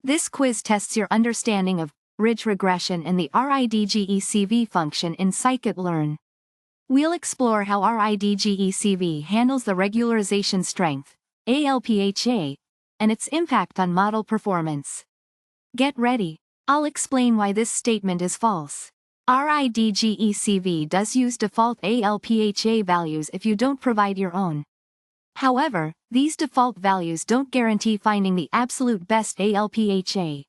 This quiz tests your understanding of ridge regression and the RidgeCV function in Sklearn. We'll explore how RidgeCV handles the regularization strength, ALPHA, and its impact on model performance. Get ready. I'll explain why this statement is false. RidgeCV does use default ALPHA values if you don't provide your own. However, these default values don't guarantee finding the absolute best ALPHA.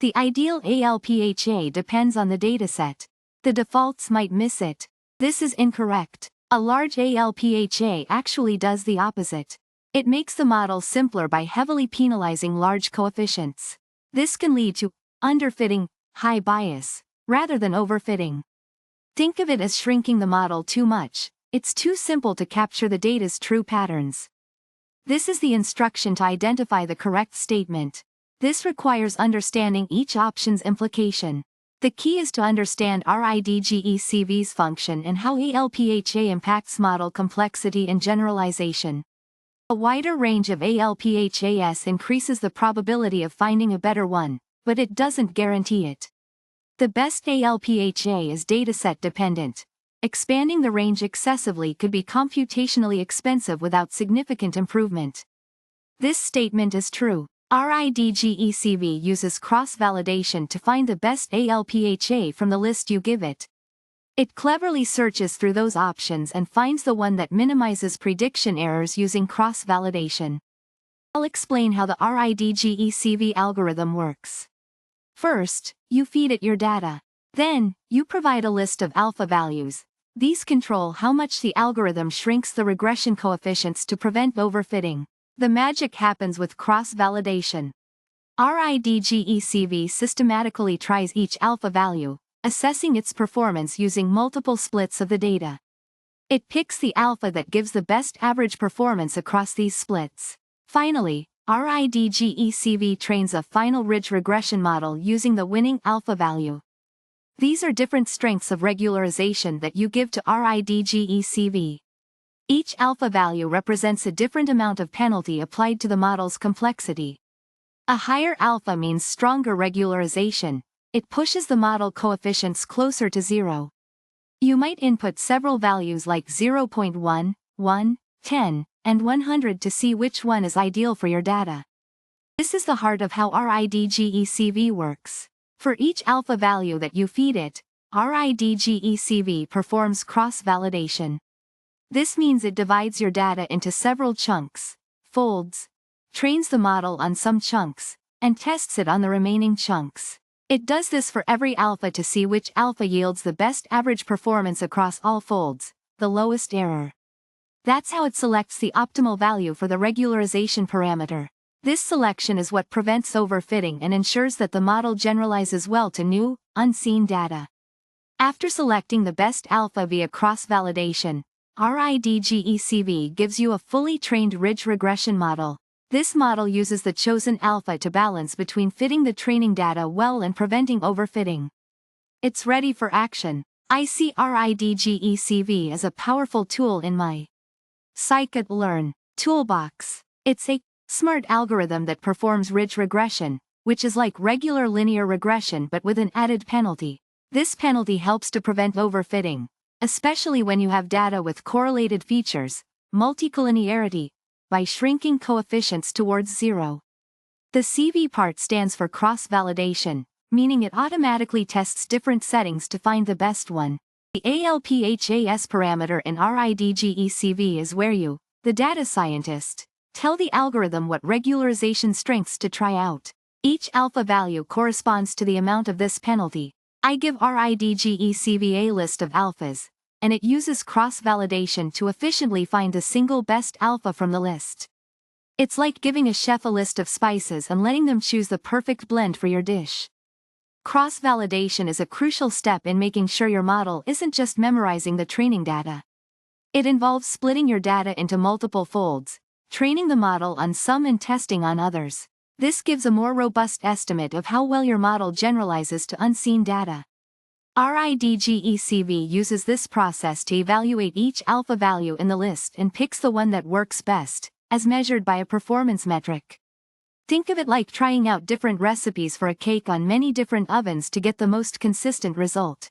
The ideal ALPHA depends on the dataset. The defaults might miss it. This is incorrect. A large ALPHA actually does the opposite. It makes the model simpler by heavily penalizing large coefficients. This can lead to underfitting, high bias, rather than overfitting. Think of it as shrinking the model too much. It's too simple to capture the data's true patterns. This is the instruction to identify the correct statement. This requires understanding each option's implication. The key is to understand RidgeCV's function and how ALPHA impacts model complexity and generalization. A wider range of ALPHAs increases the probability of finding a better one, but it doesn't guarantee it. The best ALPHA is dataset dependent. Expanding the range excessively could be computationally expensive without significant improvement. This statement is true. RidgeCV uses cross-validation to find the best ALPHA from the list you give it. It cleverly searches through those options and finds the one that minimizes prediction errors using cross-validation. I'll explain how the RidgeCV algorithm works. First, you feed it your data. Then, you provide a list of alpha values. These control how much the algorithm shrinks the regression coefficients to prevent overfitting. The magic happens with cross-validation. RidgeCV systematically tries each alpha value, assessing its performance using multiple splits of the data. It picks the alpha that gives the best average performance across these splits. Finally, RidgeCV trains a final ridge regression model using the winning alpha value. These are different strengths of regularization that you give to RidgeCV. Each alpha value represents a different amount of penalty applied to the model's complexity. A higher alpha means stronger regularization. It pushes the model coefficients closer to zero. You might input several values like 0.1, 1, 10, and 100 to see which one is ideal for your data. This is the heart of how RidgeCV works. For each alpha value that you feed it, RidgeCV performs cross-validation. This means it divides your data into several chunks, folds, trains the model on some chunks, and tests it on the remaining chunks. It does this for every alpha to see which alpha yields the best average performance across all folds, the lowest error. That's how it selects the optimal value for the regularization parameter. This selection is what prevents overfitting and ensures that the model generalizes well to new, unseen data. After selecting the best alpha via cross-validation, RidgeCV gives you a fully trained ridge regression model. This model uses the chosen alpha to balance between fitting the training data well and preventing overfitting. It's ready for action. I see RidgeCV as a powerful tool in my Sklearn toolbox. It's a smart algorithm that performs ridge regression, which is like regular linear regression but with an added penalty. This penalty helps to prevent overfitting, especially when you have data with correlated features, multicollinearity, by shrinking coefficients towards zero. The CV part stands for cross-validation, meaning it automatically tests different settings to find the best one. The ALPHAs parameter in RidgeCV is where you, the data scientist, tell the algorithm what regularization strengths to try out. Each alpha value corresponds to the amount of this penalty. I give RidgeCV a list of alphas, and it uses cross-validation to efficiently find the single best alpha from the list. It's like giving a chef a list of spices and letting them choose the perfect blend for your dish. Cross-validation is a crucial step in making sure your model isn't just memorizing the training data. It involves splitting your data into multiple folds, training the model on some and testing on others. This gives a more robust estimate of how well your model generalizes to unseen data. RidgeCV uses this process to evaluate each alpha value in the list and picks the one that works best, as measured by a performance metric. Think of it like trying out different recipes for a cake on many different ovens to get the most consistent result.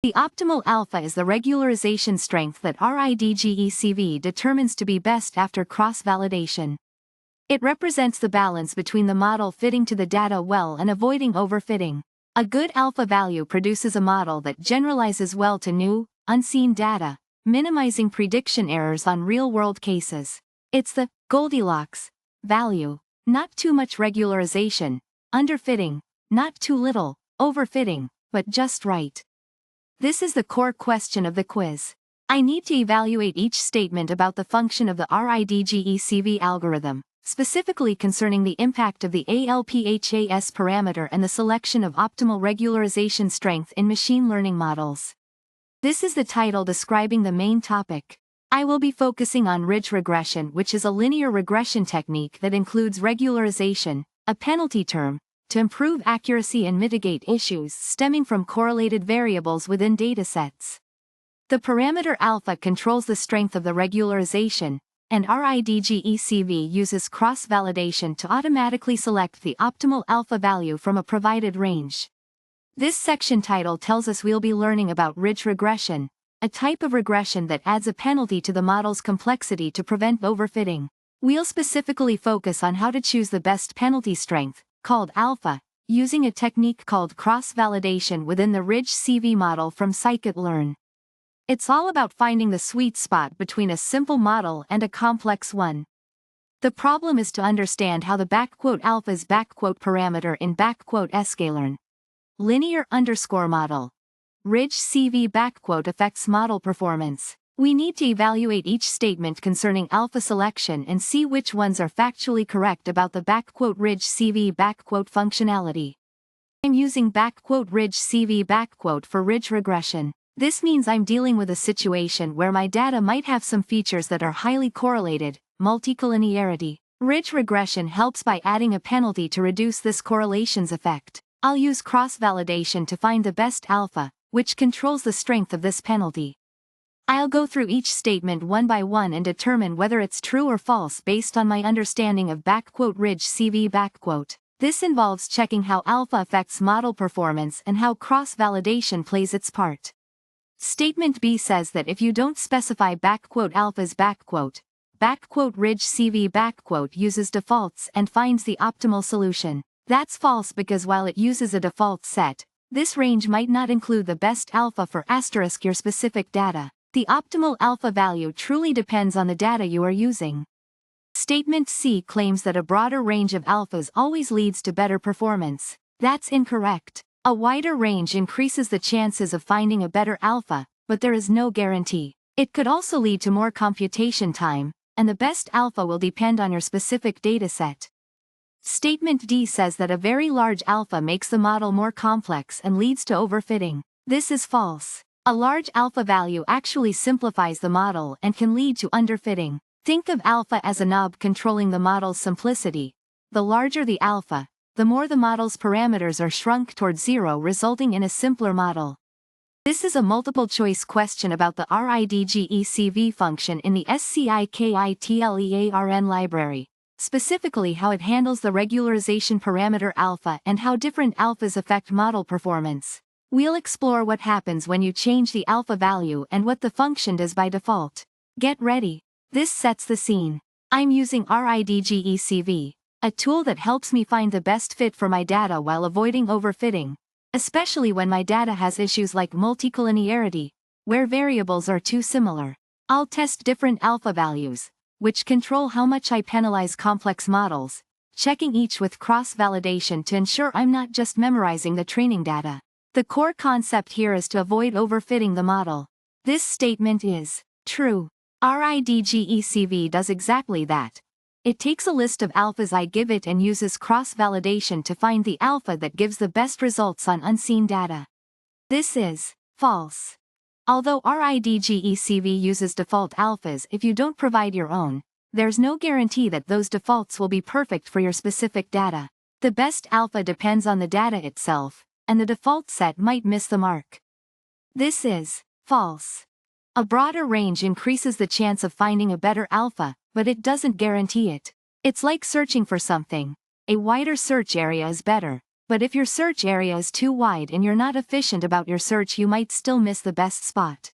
The optimal alpha is the regularization strength that RidgeCV determines to be best after cross-validation. It represents the balance between the model fitting to the data well and avoiding overfitting. A good alpha value produces a model that generalizes well to new, unseen data, minimizing prediction errors on real-world cases. It's the Goldilocks value, not too much regularization, underfitting, not too little, overfitting, but just right. This is the core question of the quiz. I need to evaluate each statement about the function of the RidgeCV algorithm, specifically concerning the impact of the ALPHAS parameter and the selection of optimal regularization strength in machine learning models. This is the title describing the main topic. I will be focusing on ridge regression, which is a linear regression technique that includes regularization, a penalty term, to improve accuracy and mitigate issues stemming from correlated variables within datasets. The parameter alpha controls the strength of the regularization, and RidgeCV uses cross-validation to automatically select the optimal alpha value from a provided range. This section title tells us we'll be learning about ridge regression, a type of regression that adds a penalty to the model's complexity to prevent overfitting. We'll specifically focus on how to choose the best penalty strength, called alpha, using a technique called cross-validation within the RidgeCV model from Sklearn. It's all about finding the sweet spot between a simple model and a complex one. The problem is to understand how the "alpha's" parameter in Sklearn linear_model RidgeCV affects model performance. We need to evaluate each statement concerning alpha selection and see which ones are factually correct about the RidgeCV functionality. I'm using RidgeCV for ridge regression. This means I'm dealing with a situation where my data might have some features that are highly correlated, multicollinearity. Ridge regression helps by adding a penalty to reduce this correlations effect. I'll use cross-validation to find the best alpha, which controls the strength of this penalty. I'll go through each statement one by one and determine whether it's true or false based on my understanding of RidgeCV. This involves checking how alpha affects model performance and how cross-validation plays its part. Statement B says that if you don't specify alpha's RidgeCV uses defaults and finds the optimal solution. That's false because while it uses a default set, this range might not include the best alpha for * your specific data. The optimal alpha value truly depends on the data you are using. Statement C claims that a broader range of alphas always leads to better performance. That's incorrect. A wider range increases the chances of finding a better alpha, but there is no guarantee. It could also lead to more computation time, and the best alpha will depend on your specific dataset. Statement D says that a very large alpha makes the model more complex and leads to overfitting. This is false. A large alpha value actually simplifies the model and can lead to underfitting. Think of alpha as a knob controlling the model's simplicity. The larger the alpha, the more the model's parameters are shrunk towards zero, resulting in a simpler model. This is a multiple-choice question about the RidgeCV function in the Sklearn library, specifically how it handles the regularization parameter alpha and how different alphas affect model performance. We'll explore what happens when you change the alpha value and what the function does by default. Get ready. This sets the scene. I'm using RidgeCV, a tool that helps me find the best fit for my data while avoiding overfitting, especially when my data has issues like multicollinearity, where variables are too similar. I'll test different alpha values, which control how much I penalize complex models, checking each with cross-validation to ensure I'm not just memorizing the training data. The core concept here is to avoid overfitting the model. This statement is true. RidgeCV does exactly that. It takes a list of alphas I give it and uses cross-validation to find the alpha that gives the best results on unseen data. This is false. Although RidgeCV uses default alphas if you don't provide your own, there's no guarantee that those defaults will be perfect for your specific data. The best alpha depends on the data itself, and the default set might miss the mark. This is false. A broader range increases the chance of finding a better alpha, but it doesn't guarantee it. It's like searching for something. a wider search area is better, but if your search area is too wide and you're not efficient about your search, you might still miss the best spot.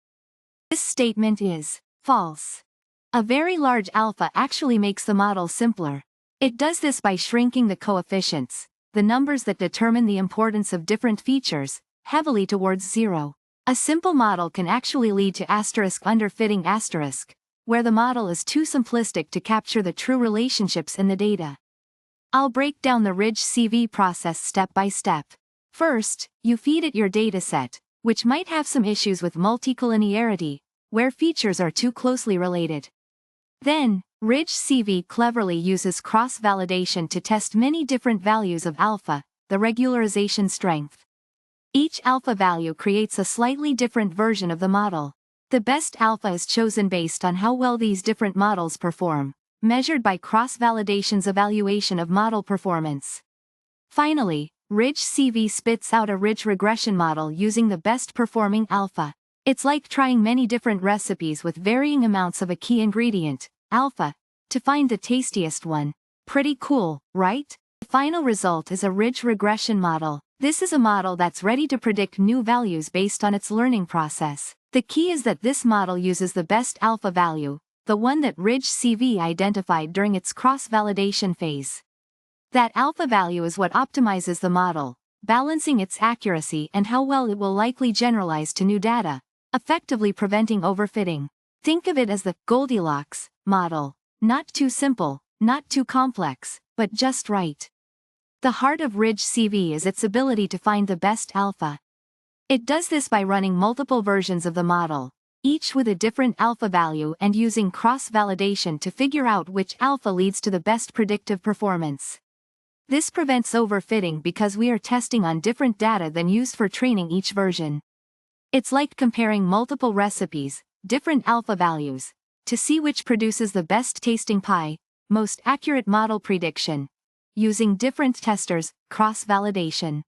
This statement is false. A very large alpha actually makes the model simpler. It does this by shrinking the coefficients, the numbers that determine the importance of different features, heavily towards zero. A simple model can actually lead to underfitting asterisk, where the model is too simplistic to capture the true relationships in the data. I'll break down the RidgeCV process step by step. First, you feed it your dataset, which might have some issues with multicollinearity, where features are too closely related. Then, RidgeCV cleverly uses cross-validation to test many different values of alpha, the regularization strength. Each alpha value creates a slightly different version of the model. The best alpha is chosen based on how well these different models perform, measured by cross-validation's evaluation of model performance. Finally, RidgeCV spits out a ridge regression model using the best performing alpha. It's like trying many different recipes with varying amounts of a key ingredient, alpha, to find the tastiest one. Pretty cool, right? The final result is a ridge regression model. This is a model that's ready to predict new values based on its learning process. The key is that this model uses the best alpha value, the one that RidgeCV identified during its cross-validation phase. That alpha value is what optimizes the model, balancing its accuracy and how well it will likely generalize to new data, effectively preventing overfitting. Think of it as the Goldilocks model. Not too simple, not too complex, but just right. The heart of RidgeCV is its ability to find the best alpha. It does this by running multiple versions of the model, each with a different alpha value, and using cross-validation to figure out which alpha leads to the best predictive performance. This prevents overfitting because we are testing on different data than used for training each version. It's like comparing multiple recipes, different alpha values, to see which produces the best tasting pie, most accurate model prediction. Using different testers, cross-validation.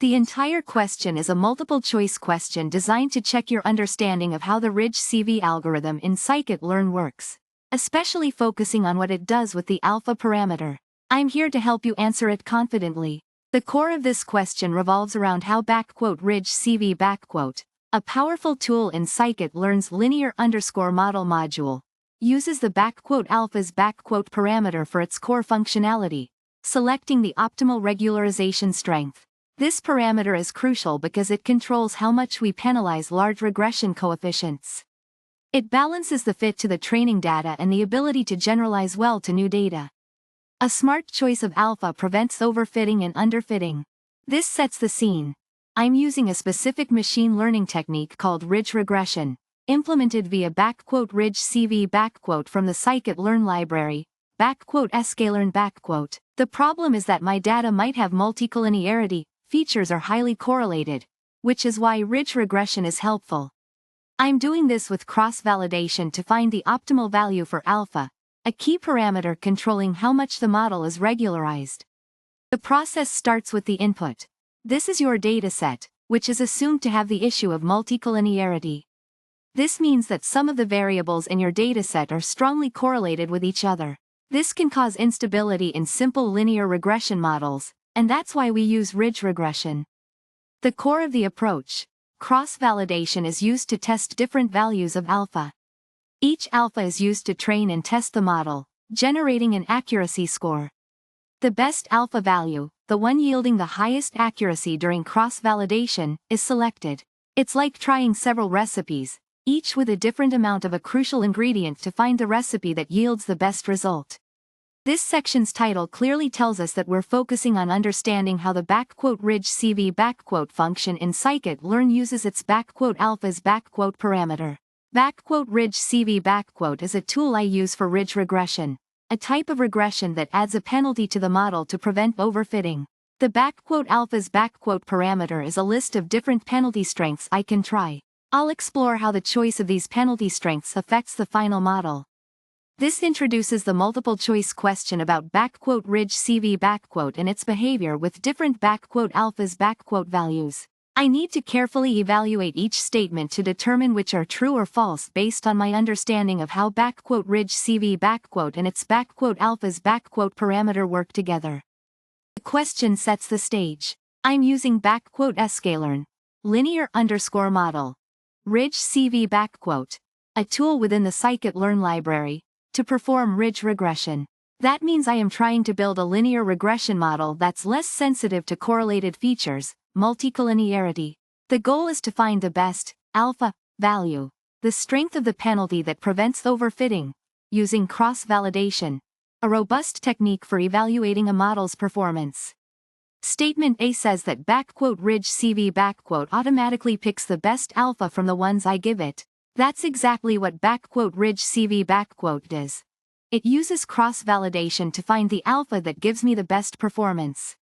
The entire question is a multiple-choice question designed to check your understanding of how the RidgeCV algorithm in scikit-learn works, especially focusing on what it does with the alpha parameter. I'm here to help you answer it confidently. The core of this question revolves around how RidgeCV, a powerful tool in scikit-learn's linear_model module, uses the alpha's parameter for its core functionality, selecting the optimal regularization strength. This parameter is crucial because it controls how much we penalize large regression coefficients. It balances the fit to the training data and the ability to generalize well to new data. A smart choice of alpha prevents overfitting and underfitting. This sets the scene. I'm using a specific machine learning technique called ridge regression, implemented via RidgeCV from the scikit-learn library, Sklearn. The problem is that my data might have multicollinearity, features are highly correlated, which is why ridge regression is helpful. I'm doing this with cross-validation to find the optimal value for alpha, a key parameter controlling how much the model is regularized. The process starts with the input. This is your dataset, which is assumed to have the issue of multicollinearity. This means that some of the variables in your dataset are strongly correlated with each other. This can cause instability in simple linear regression models, and that's why we use ridge regression. The core of the approach, cross-validation, is used to test different values of alpha. Each alpha is used to train and test the model, generating an accuracy score. The best alpha value, the one yielding the highest accuracy during cross-validation, is selected. It's like trying several recipes, each with a different amount of a crucial ingredient to find the recipe that yields the best result. This section's title clearly tells us that we're focusing on understanding how the RidgeCV function in scikit-learn uses its alpha's parameter. RidgeCV is a tool I use for ridge regression, a type of regression that adds a penalty to the model to prevent overfitting. The alpha's parameter is a list of different penalty strengths I can try. I'll explore how the choice of these penalty strengths affects the final model. This introduces the multiple choice question about RidgeCV and its behavior with different alpha's values. I need to carefully evaluate each statement to determine which are true or false based on my understanding of how RidgeCV and its alpha's parameter work together. question sets the stage. I'm using Sklearn, linear_model, RidgeCV a tool within the scikit-learn library, to perform ridge regression. That means I am trying to build a linear regression model that's less sensitive to correlated features, multicollinearity. The goal is to find the best alpha value, the strength of the penalty that prevents overfitting, using cross-validation, a robust technique for evaluating a model's performance. Statement A says that RidgeCV automatically picks the best alpha from the ones I give it. That's exactly what RidgeCV does. It uses cross-validation to find the alpha that gives me the best performance.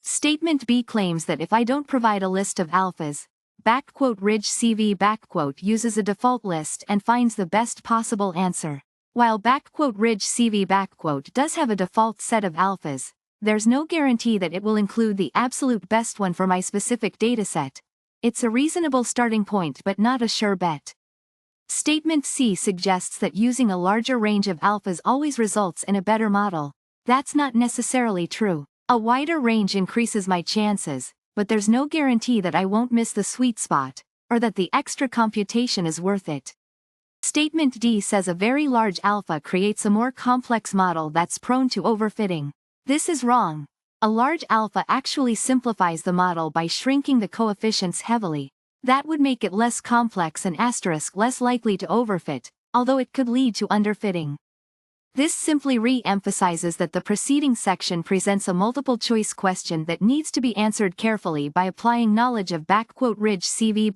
Statement B claims that if I don't provide a list of alphas, RidgeCV uses a default list and finds the best possible answer. While RidgeCV does have a default set of alphas, there's no guarantee that it will include the absolute best one for my specific dataset. It's a reasonable starting point but not a sure bet. Statement C suggests that using a larger range of alphas always results in a better model. That's not necessarily true. A wider range increases my chances, but there's no guarantee that I won't miss the sweet spot, or that the extra computation is worth it. Statement D says a very large alpha creates a more complex model that's prone to overfitting. This is wrong. A large alpha actually simplifies the model by shrinking the coefficients heavily. That would make it less complex and less likely to overfit, although it could lead to underfitting. This simply re-emphasizes that the preceding section presents a multiple-choice question that needs to be answered carefully by applying knowledge of RidgeCV.